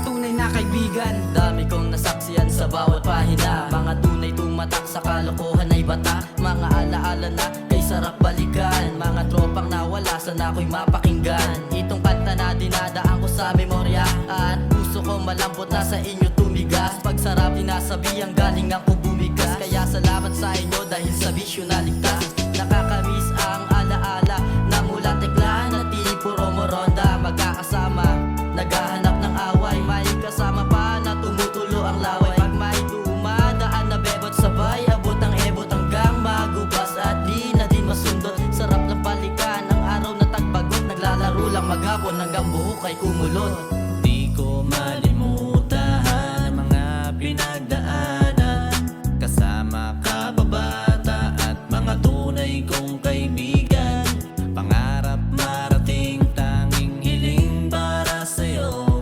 tunay na kaibigan. Dami kong nasaksiyan sa bawat pahina, mga tunay tumatak sa kalokohan ay bata. Mga alaala na kay sarap balikan, mga tropang nawala sana ako'y mapakinggan. Itong kanta na dinadaan ko sa memorya, at puso ko malambot na sa inyo tumigas. Pagsarap dinasabihang galing ako bumigas, kaya salamat sa inyo dahil sa bisyo na ligtas. Nakakamiss ang alaala na mula tekla na tili puro moronda. Magkakasama, naghahanap ng away, may kasama pa na tumutulo ang laway. Pag may dumadaan na bebot sabay, abot ang ebot hanggang magubas at di na din masundot. Sarap ng balikan ang araw na tagbagot, naglalaro lang maghapon hanggang buhok ay kumulot. Di ko malimutan ang mga pinagdaanan, kasama kababata at mga tunay kong kaibigan. Pangarap marating, tanging hiling para sa'yo.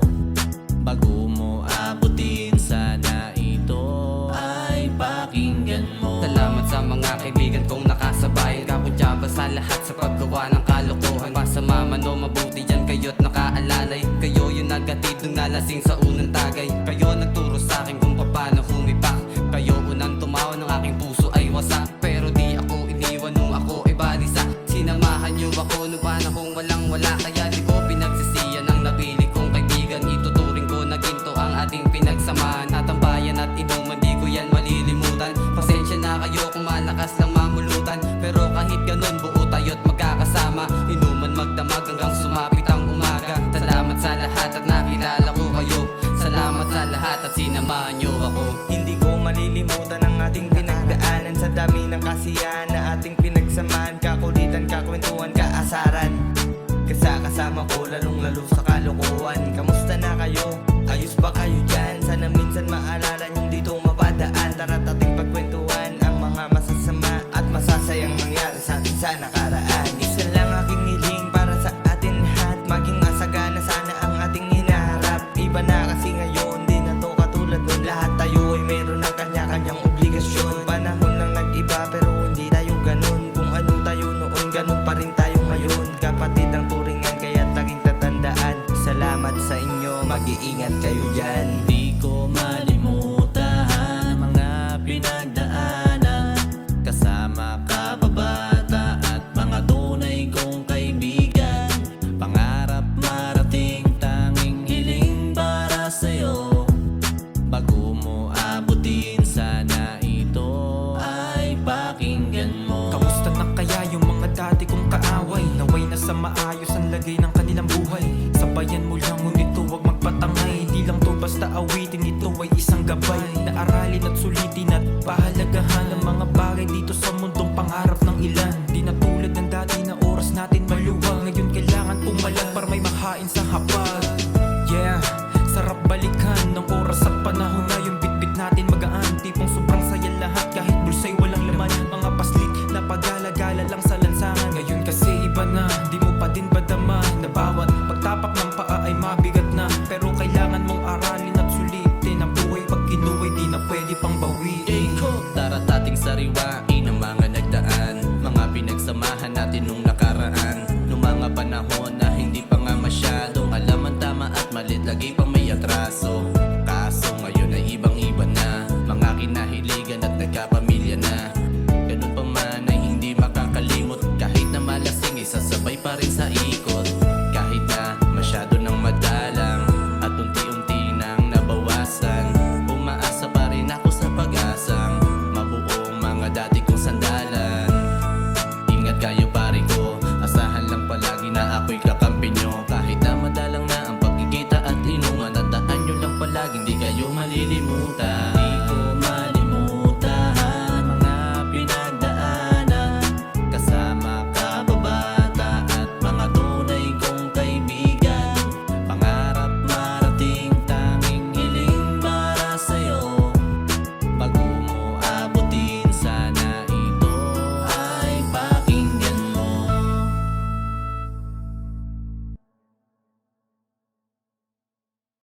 Bago mo abutin, sana ito ay pakinggan mo. Salamat sa mga kaibigan kong nakasabay, kakudyaba sa lahat sa paggawa ng kalokohan. Masama man o mabuti dyan, kayo't nakaalalay. Kayo yung nagatid nung nalasing sa unang tagay. Kayo nagturo sa akin kung paano humipak. Kayo unang tumawa ng aking puso ay wasak. Pero di ako iniwan nung ako ay balisa. Sinamahan niyo ako nung panahong walang wala. Kaya di ko pinagsisiyan ang napili kong kaibigan. Ituturing ko na ginto ang ating pinagsamahan. At ang bayan at inuman, di ko yan malilimutan. Pasensya na kayo kung malakas lang mamulutan, pero kahit ganun buo tayo't magkakasama. Inuman magdamag hanggang sumapit ang umaga. Salamat sa lahat at nakilala ko kayo. Salamat sa lahat at sinamahan niyo ako. Hindi ko malilimutan ang ating pinagdaanan, sa dami ng kasiyahan na ating pinagsamahan. Kakulitan, kakwentuhan, kaasaran, kasama ko lalong lalo sa kalokohan. Kamusta na kayo? Ayos ba kayo dyan? Sana minsan maalala niyong dito mapadaan. Tara't ating pagkwentuhan ang mga masasama at masasayang nangyari sa atin sa nakaraan. Isa lang aking hiling para sa atin lahat, maging masagana sana ang ating hinaharap. Iba na kasi ngayon, di na to katulad nun. Lahat tayo ay meron ng kanya-kanyang obligasyon. Panahon lang nag-iba pero hindi tayo ganun. Kung ano tayo noon, ganun pa rin tayo ngayon. Kapatid ang turingan kaya't laging tatandaan. Salamat sa inyo, mag-iingat kayo dyan. Di ko malimutan ang mga pinagdaanan, kasama kababata at mga tunay kong kaibigan. Pangarap marating, tanging hiling para sa'yo. Bago mo abutin, sana ito ay pakinggan mo. Kamusta na kaya yung mga dati kong kaaway? Naway na sa maayos ang lagay ng kanilang buhay. Sabayan mo lang ngunit huwag magpatangay. Di lang to basta awitin, ito ay isang gabay na aralin at sulitin at pahalagahan ang mga bagay dito sa mundong pangarap ng ilan. Di na tulad ng dati na oras natin maluwag. Ngayon kailangan pumalag para may mahain sa hapag. Yeah, sarap balikan ng oras at panahon na yung bitbit natin magaan. Tipong sobrang saya lahat kahit bulsa'y walang laman. Mga paslit na pagala-gala lang sa lansangan. Ngayon kasi iba na, di mo pa din badama na bawat pagtapak ng paa ay mabigat na. Pero kailangan mong aralin at sulitin ang buhay. Pag kinuway di na pwede pang bawiin. Tara't ating sariwain ang mga nagdaan, mga pinagsamahan natin nung nakaraan. Nung mga panahon na hindi pa nga masyadong alam ang tama at mali, lagi pang may atraso. Kaso ngayon ay ibang-iba na, mga kinahiligan at nagkapamilya na. Ganun pa man ay hindi makakalimot, kahit na malasing isasabay pa rin sa ikot. Kahit na masyado nang madalang at unti-unti nang nabawasan, umaasa pa rin ako sa pag-asang mabuong mga dati kong sandalan. Ingat kayo pare ko, asahan lang palagi na ako'y kakampi nyo. Kahit na madalang na ang pagkikita at inuman, tandaan nyo lang palagi, hindi kayo malilimutan.